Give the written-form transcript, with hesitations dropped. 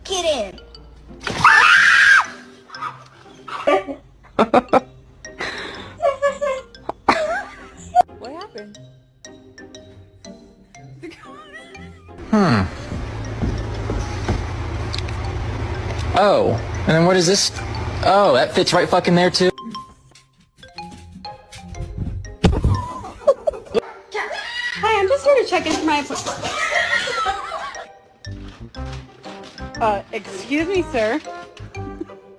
Get in. What happened? Oh, and then what is this? Oh, that fits right fucking there too. Hi, I'm just here to check in for my appointment. Excuse me, sir.